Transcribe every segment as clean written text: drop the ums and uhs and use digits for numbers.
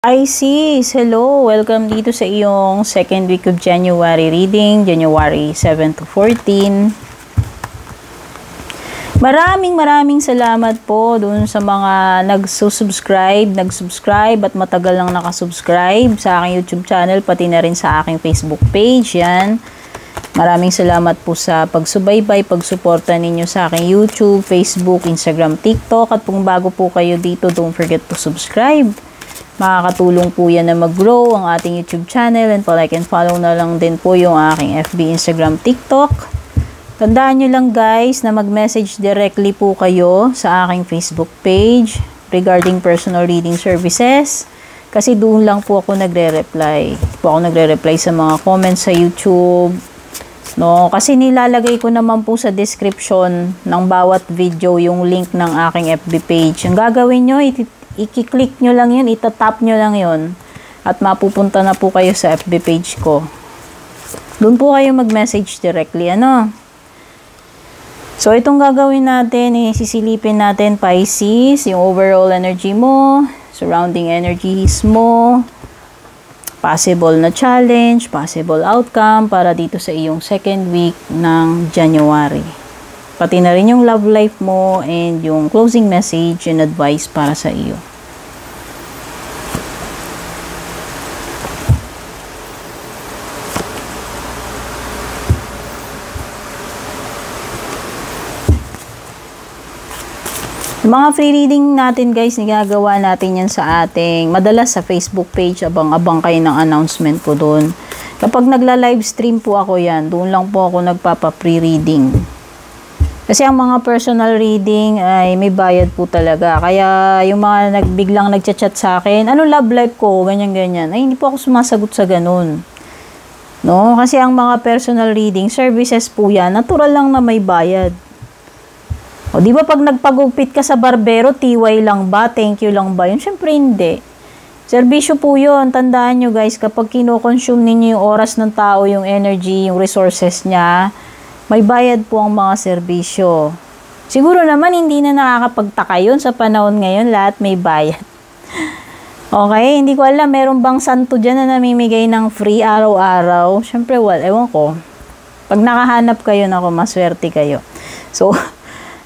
Pisces, hello! Welcome dito sa iyong second week of January reading, January 7 to 14. Maraming salamat po dun sa mga nag-subscribe at matagal lang nakasubscribe sa aking YouTube channel, pati na rin sa aking Facebook page. Yan. Maraming salamat po sa pagsubaybay, pagsuporta ninyo sa aking YouTube, Facebook, Instagram, TikTok. At kung bago po kayo dito, don't forget to subscribe. Makakatulong po yan na mag-grow ang ating YouTube channel, and pa-like and follow na lang din po yung aking FB, Instagram, TikTok. Tandaan nyo lang guys na mag-message directly po kayo sa aking Facebook page regarding personal reading services, kasi doon lang po ako nagre-reply. Sa mga comments sa YouTube. No, kasi nilalagay ko naman po sa description ng bawat video yung link ng aking FB page. Ang gagawin nyo, i-click nyo lang yun, itatap nyo lang yun, at mapupunta na po kayo sa FB page ko. Doon po kayo mag-message directly, ano? So, itong gagawin natin, sisilipin natin, Pisces, yung overall energy mo, surrounding energies mo, possible na challenge, possible outcome, para dito sa iyong second week ng January. Pati na rin yung love life mo and yung closing message and advice para sa iyo. Yung mga free reading natin guys, nagagawa natin yan sa ating, madalas sa Facebook page, abang-abang kayo ng announcement ko doon. Kapag nagla-live stream po ako yan, doon lang po ako nagpapa-free reading. Kasi ang mga personal reading ay may bayad po talaga. Kaya yung mga biglang nagchat-chat sa akin, ano love life ko, ganyan-ganyan. Ay, hindi po ako sumasagot sa ganun. No? Kasi ang mga personal reading services po yan, natural lang na may bayad. O, di ba pag nagpagugpit ka sa barbero, tiway lang ba? Thank you lang ba? Yun, syempre hindi. Serbisyo po yun. Tandaan nyo guys, kapag kino-consume ninyo yung oras ng tao, yung energy, yung resources niya, may bayad po ang mga serbisyo. Siguro naman hindi na nakakapagtaka yun sa panahon ngayon, lahat may bayad. Okay, hindi ko alam, meron bang santo dyan na namimigay ng free araw-araw? Siyempre, ewan ko. Pag nakahanap kayo, nako, maswerte kayo. So,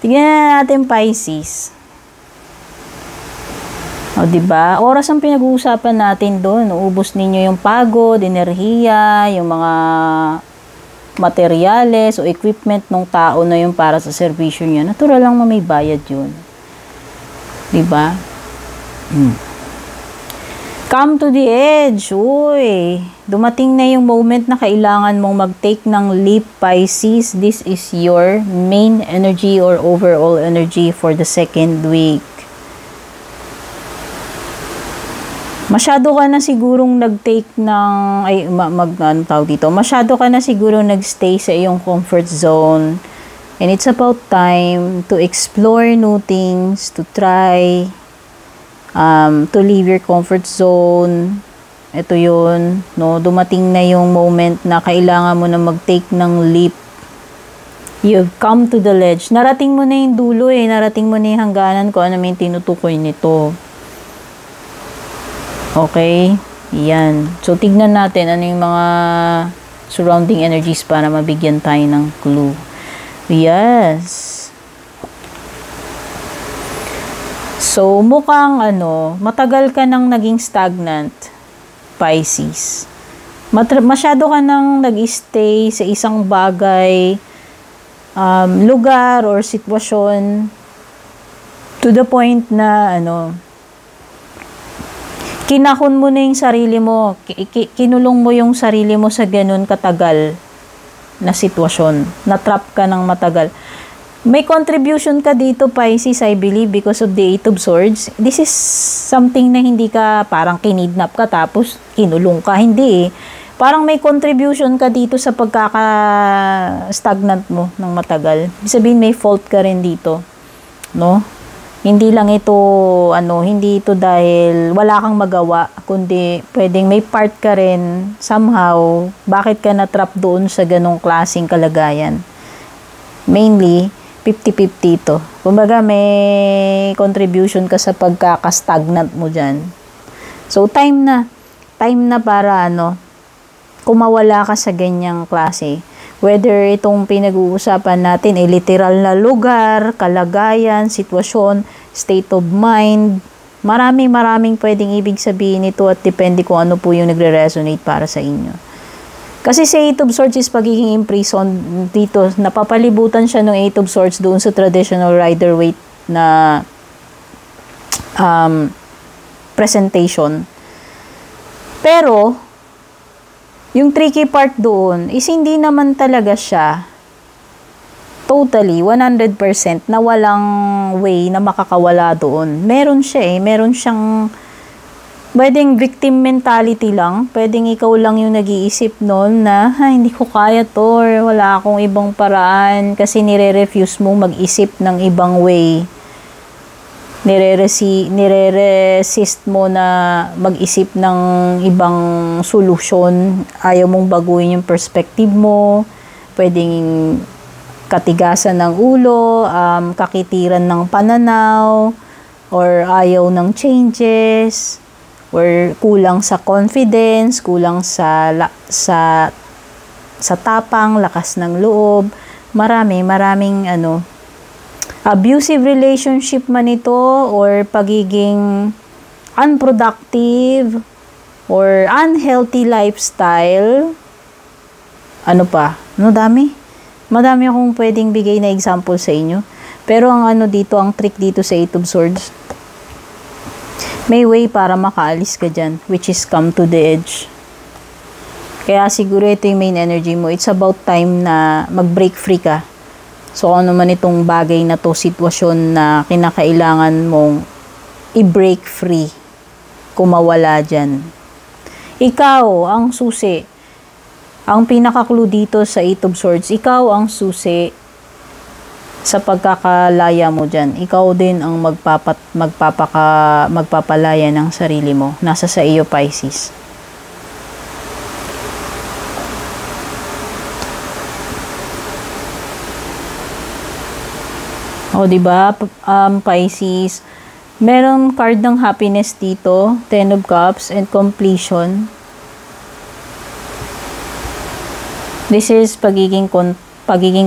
tignan na natin Pisces. O, diba? Oras ang pinag-uusapan natin doon. Uubos ninyo yung pagod, enerhiya, yung mga materyales o equipment ng tao na yun para sa servisyo niya. Natural lang may bayad yun. Diba? Come to the edge. Uy, dumating na yung moment na kailangan mong mag-take ng leap, Pisces. This is your main energy or overall energy for the second week. Masyado ka na sigurong nag-take ng, masyado ka na sigurong nag-stay sa iyong comfort zone. And it's about time to explore new things, to try, to leave your comfort zone. Ito yun, no? Dumating na yung moment na kailangan mo na mag-take ng leap. You've come to the ledge. Narating mo na yung dulo narating mo na yung hangganan ko, ano may tinutukoy nito. Okay, yan. So, tignan natin ano yung mga surrounding energies para mabigyan tayo ng clue. Yes. So, mukhang matagal ka nang naging stagnant, Pisces. Masyado ka nang nag-stay sa isang bagay, lugar or sitwasyon to the point na kinahon mo na yung sarili mo, kinulong mo yung sarili mo sa ganun katagal na sitwasyon. Na-trap ka ng matagal. May contribution ka dito, Pisces, I believe, because of the Eight of Swords. This is something na hindi ka parang kinidnap ka tapos kinulong ka. Hindi Parang may contribution ka dito sa pagkaka-stagnant mo ng matagal. Ibig sabihin, may fault ka rin dito. No? Hindi lang ito, hindi ito dahil wala kang magawa, kundi pwedeng may part ka rin somehow, bakit ka na-trap doon sa ganong klaseng kalagayan. Mainly, 50-50 ito. Kumbaga, may contribution ka sa pagkaka-stagnant mo dyan. So, time na para kumawala ka sa ganyang klase. Whether itong pinag-uusapan natin ay literal na lugar, kalagayan, sitwasyon, state of mind, maraming pwedeng ibig sabihin ito at depende kung ano po yung nagre-resonate para sa inyo. Kasi sa Eight of Swords is pagiging imprisoned dito, napapalibutan siya ng Eight of Swords doon sa traditional Rider-Waite na presentation. Pero, yung tricky part doon is hindi naman talaga siya totally, 100% na walang way na makakawala doon. Meron siya meron siyang pwedeng victim mentality lang. Pwedeng ikaw lang yung nag-iisip noon na, hindi ko kaya to or wala akong ibang paraan kasi nire-refuse mo mag-isip ng ibang way. Nire-resist mo na mag-isip ng ibang solusyon. Ayaw mong baguhin yung perspective mo. Pwedeng katigasan ng ulo, kakitiran ng pananaw, or ayaw ng changes, or kulang sa confidence, kulang sa tapang, lakas ng loob. Maraming abusive relationship man ito, or pagiging unproductive, or unhealthy lifestyle. Madami akong pwedeng bigay na example sa inyo. Pero ang trick dito sa Eight of Swords, may way para makaalis ka dyan, which is come to the edge. Kaya siguro ito yung main energy mo. It's about time na mag-break free ka. So, ano man itong bagay na to, sitwasyon na kinakailangan mong i-break free, kumawala dyan. Ikaw ang susi. Ang pinaka-clue dito sa Eight of Swords, ikaw ang susi sa pagkakalaya mo dyan. Ikaw din ang magpapalaya ng sarili mo. Nasa sa iyo, Pisces. O, diba, Pisces, meron card ng happiness dito, Ten of Cups and completion. This is pagiging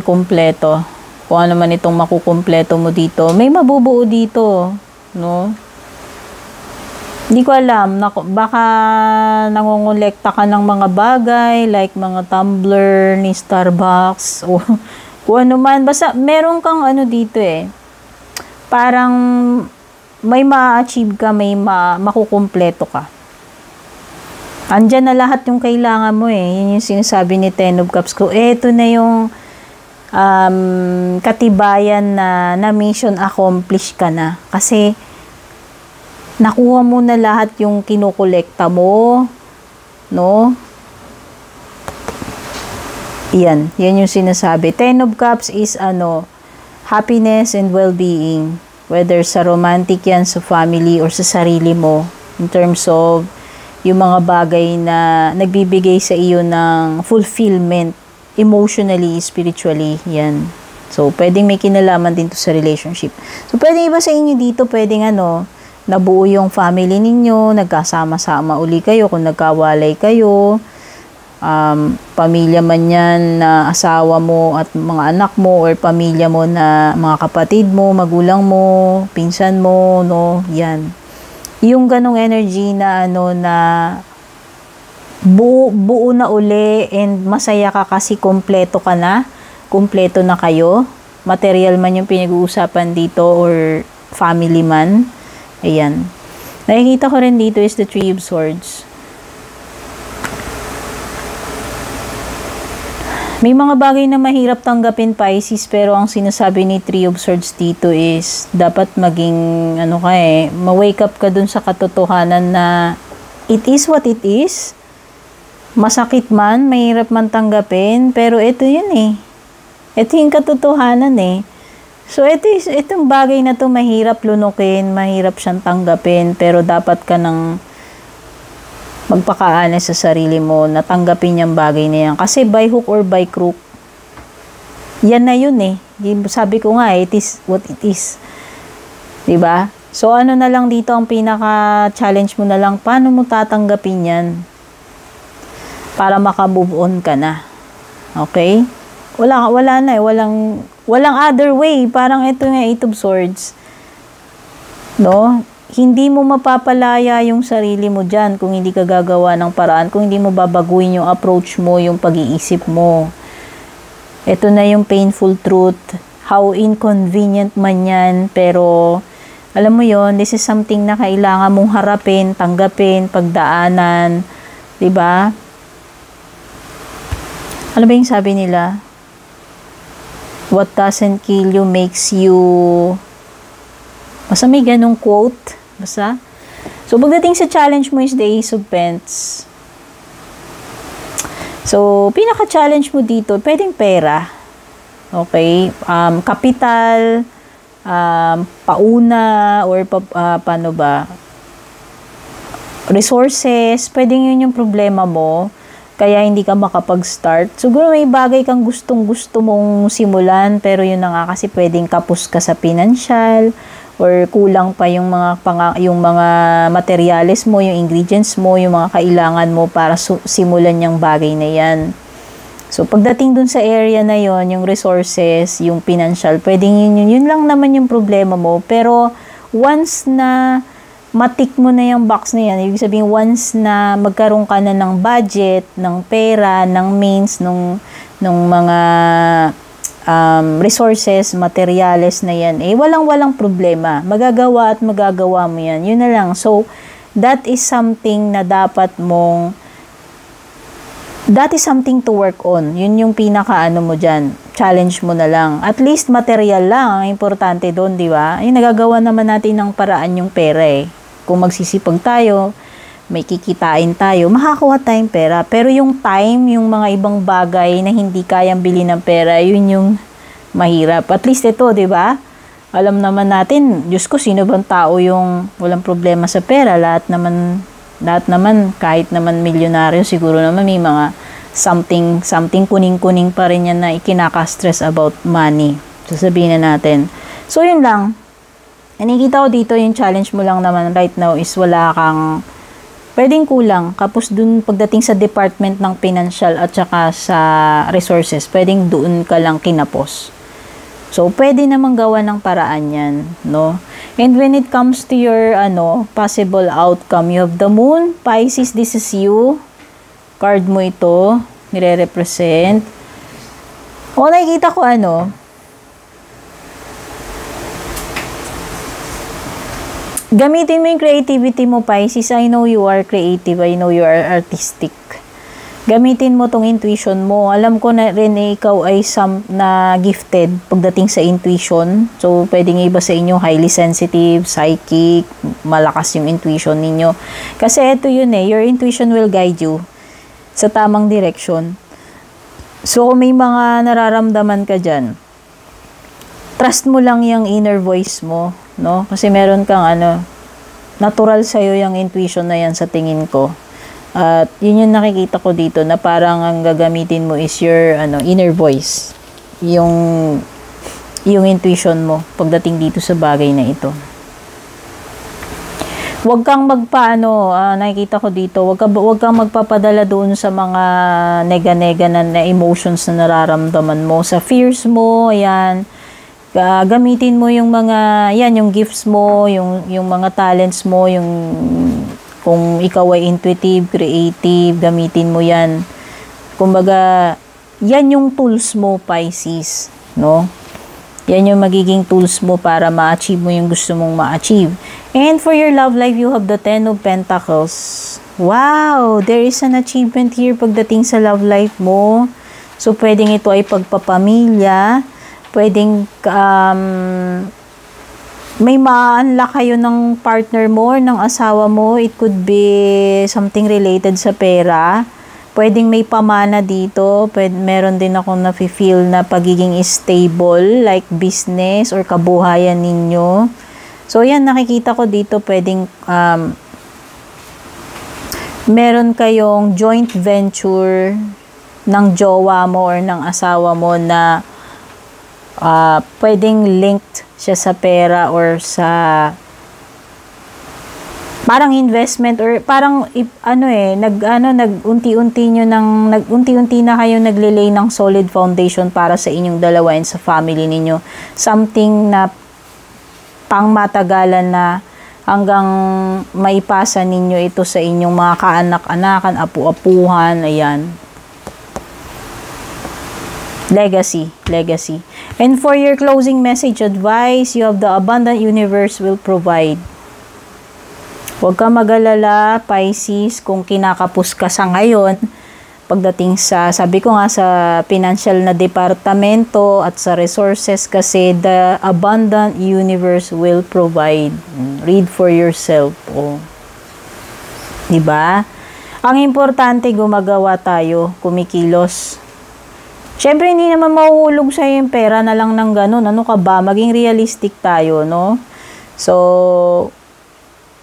kumpleto. Kung ano man itong makukumpleto mo dito. May mabubuo dito, no? Hindi ko alam, baka nangongolekta ka ng mga bagay, like mga tumbler ni Starbucks, o kung ano man. Basta meron kang dito parang may ma-achieve ka, may makukumpleto ka. Andyan na lahat yung kailangan mo Yun yung sinasabi ni Ten of Cups ko. Ito na yung katibayan na mission accomplished ka na. Kasi nakuha mo na lahat yung kinukolekta mo, no? Yan yung sinasabi. Ten of Cups is happiness and well-being. Whether sa romantic yan, sa family, or sa sarili mo. In terms of yung mga bagay na nagbibigay sa iyo ng fulfillment. Emotionally, spiritually, yan. So, pwedeng may kinalaman din to sa relationship. So, pwedeng iba sa inyo dito, pwedeng nabuo yung family ninyo, nagkasama-sama uli kayo, kung nagkawalay kayo, pamilya man yan na asawa mo at mga anak mo, or pamilya mo na mga kapatid mo, magulang mo, pinsan mo, no, yan. Yung ganong energy na na buo na uli and masaya ka kasi kompleto na kayo. Material man yung pinag-uusapan dito or family man. Ayan. Nakikita ko rin dito is the Three of Swords. May mga bagay na mahirap tanggapin, Pisces, pero ang sinasabi ni Three of Swords dito is dapat maging ma-wake up ka dun sa katotohanan na it is what it is. Masakit man, mahirap man tanggapin, pero ito yun Ito yung katotohanan So, itong bagay na to mahirap lunukin, mahirap siyang tanggapin, pero dapat ka nang magpakaanes sa sarili mo na tanggapin yung bagay na yan. Kasi by hook or by crook, yan na yun Sabi ko nga, it is what it is. Diba? So, ano na lang dito ang pinaka-challenge mo na lang, paano mo tatanggapin yan para maka-move on ka na. Okay? Wala na eh. Walang other way. Parang ito nga, 8 of Swords. No? Hindi mo mapapalaya yung sarili mo dyan kung hindi ka gagawa ng paraan, kung hindi mo babaguhin yung approach mo, yung pag-iisip mo. Ito na yung painful truth. How inconvenient man yan, pero alam mo yon, this is something na kailangan mong harapin, tanggapin, pagdaanan, 'di ba? Ano ba yung sabi nila? What doesn't kill you makes you... Basta may ganong quote. Basta. So, pagdating sa challenge mo is the Ace of Pentacles. So, pinaka-challenge mo dito, pwedeng pera. Okay? Kapital, pauna, or paano ba? Resources, pwedeng yun yung problema mo. Kaya hindi ka makapag-start. Siguro may bagay kang gustong-gusto mong simulan, pero yun na nga kasi pwedeng kapos ka sa financial, or kulang pa yung mga materyales mo, yung ingredients mo, yung mga kailangan mo para simulan yung bagay na yan. So, pagdating dun sa area na yon, yung resources, yung financial, pwedeng yun lang naman yung problema mo. Pero, once na matik mo na yung box na yan, ibig sabihin, once na magkaroon ka na ng budget, ng pera, ng means, ng mga resources, materyales na yan, walang problema. Magagawa mo yan. Yun na lang. So, that is something to work on. Yun yung pinaka-ano mo dyan. Challenge mo na lang. At least material lang ang importante doon, di ba? Nagagawa naman natin ng paraan yung pera eh. Kung magsisipag tayo, may kikitain tayo, makakuha tayong pera. Pero yung time, yung mga ibang bagay na hindi kayang bili ng pera, yun yung mahirap. At least ito, di ba? Alam naman natin, Diyos ko, sino bang tao yung walang problema sa pera? Lahat naman, kahit naman milyonaryo, siguro naman may mga something kuning-kuning pa rin yan na ikinaka-stress about money. Sasabihin na natin. So, yun lang. Nakikita ko dito yung challenge mo lang naman right now is wala kang pwedeng kulang. Kapos dun pagdating sa department ng financial at saka sa resources, pwedeng doon ka lang kinapos. So, pwede namang gawa ng paraan yan, no? And when it comes to your possible outcome, you have the Moon, Pisces, this is you. Card mo ito, nire-represent. O, nakikita ko gamitin mo yung creativity mo, Pisces. I know you are creative. I know you are artistic. Gamitin mo tong intuition mo. Alam ko na rin ikaw ay na gifted pagdating sa intuition. So, pwedeng iba sa inyo highly sensitive, psychic, malakas yung intuition ninyo. Kasi ito yun your intuition will guide you sa tamang direction. So, kung may mga nararamdaman ka dyan, trust mo lang yung inner voice mo, no? Kasi meron kang natural sa'yo yung intuition na yan sa tingin ko. At yun yung nakikita ko dito na parang ang gagamitin mo is your inner voice. Yung intuition mo pagdating dito sa bagay na ito. Huwag kang nakikita ko dito, huwag kang magpapadala doon sa mga nega-nega na emotions na nararamdaman mo. Sa fears mo, ayan. Gamitin mo yung mga, yung gifts mo, yung mga talents mo, kung ikaw ay intuitive, creative, gamitin mo yan. Kumbaga, yan yung tools mo, Pisces, no? Yan yung magiging tools mo para ma-achieve mo yung gusto mong ma-achieve. And for your love life, you have the 10 of Pentacles. Wow! There is an achievement here pagdating sa love life mo. So, pwedeng ito ay pagpapamilya. Pwedeng may ma-unlock kayo ng partner mo or ng asawa mo. It could be something related sa pera. Pwedeng may pamana dito. Meron din akong nafe-feel na pagiging stable, like business or kabuhayan ninyo. So, yan, nakikita ko dito, pwedeng meron kayong joint venture ng jowa mo or ng asawa mo na pwedeng linked siya sa pera or sa parang investment or parang nag-unti-unti na kayo naglilay ng solid foundation para sa inyong dalawa and sa family ninyo. Something na pangmatagalan na hanggang maipasa ninyo ito sa inyong mga kaanak-anakan, apu-apuhan, ayan. Legacy. And for your closing message advice, you have the abundant universe will provide. Huwag ka mag-alala, Pisces, kung kinakapos ka sa ngayon, pagdating sa, sabi ko nga, sa financial na departamento at sa resources kasi the abundant universe will provide. Read for yourself. Oh. Diba? Ang importante, gumagawa tayo, kumikilos. Siyempre, hindi naman mahuhulog sa'yo yung pera na lang ng ganun. Ano ka ba? Maging realistic tayo, no? So,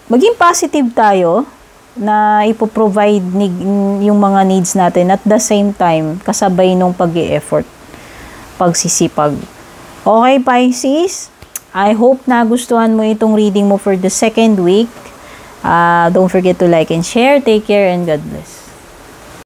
maging positive tayo na ipoprovide yung mga needs natin at the same time, kasabay nung pag-i-effort, pagsisipag. Okay, Pisces? I hope na gustuhan mo itong reading mo for the second week. Don't forget to like and share. Take care and God bless.